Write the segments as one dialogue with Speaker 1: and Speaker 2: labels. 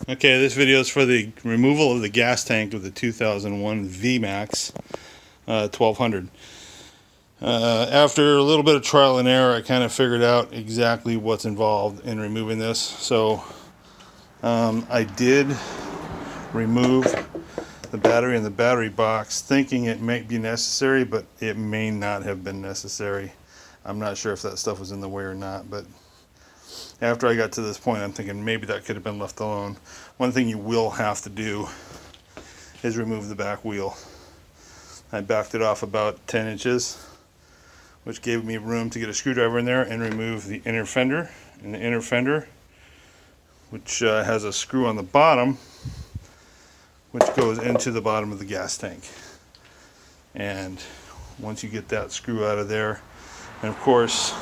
Speaker 1: Okay, this video is for the removal of the gas tank of the 2001 Vmax 1200. After a little bit of trial and error, I kind of figured out exactly what's involved in removing this. So I did remove the battery in the battery box, thinking it might be necessary, but it may not have been necessary. I'm not sure if that stuff was in the way or not, but after I got to this point, I'm thinking maybe that could have been left alone. One thing you will have to do is remove the back wheel. I backed it off about 10 inches, which gave me room to get a screwdriver in there and remove the inner fender. And the inner fender, which has a screw on the bottom, which goes into the bottom of the gas tank. And once you get that screw out of there, and of course,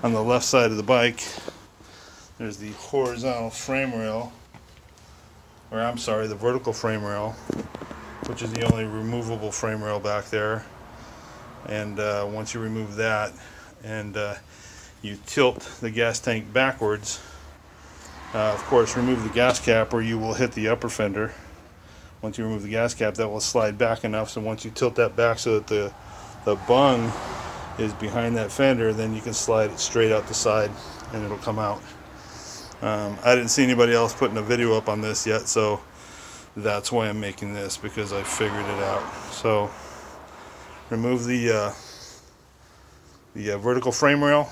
Speaker 1: on the left side of the bike, there's the horizontal frame rail, or I'm sorry, the vertical frame rail, which is the only removable frame rail back there. And once you remove that and you tilt the gas tank backwards, of course remove the gas cap or you will hit the upper fender. Once you remove the gas cap, that will slide back enough, so once you tilt that back so that the bung is behind that fender, then you can slide it straight out the side and it'll come out. I didn't see anybody else putting a video up on this yet, so that's why I'm making this, because I figured it out. So remove the vertical frame rail,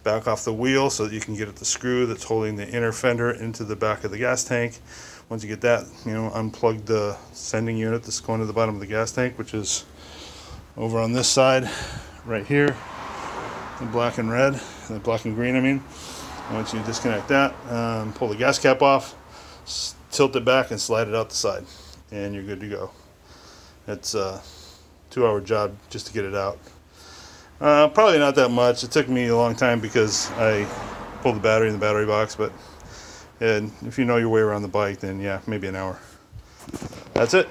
Speaker 1: back off the wheel so that you can get at the screw that's holding the inner fender into the back of the gas tank. Once you get that, unplug the sending unit that's going to the bottom of the gas tank, which is over on this side right here, the black and red, the black and green I mean. Once you disconnect that, pull the gas cap off, tilt it back and slide it out the side, and you're good to go. It's a 2-hour job just to get it out. Probably not that much. It took me a long time because I pulled the battery in the battery box, but if you know your way around the bike, then yeah, maybe an hour. That's it.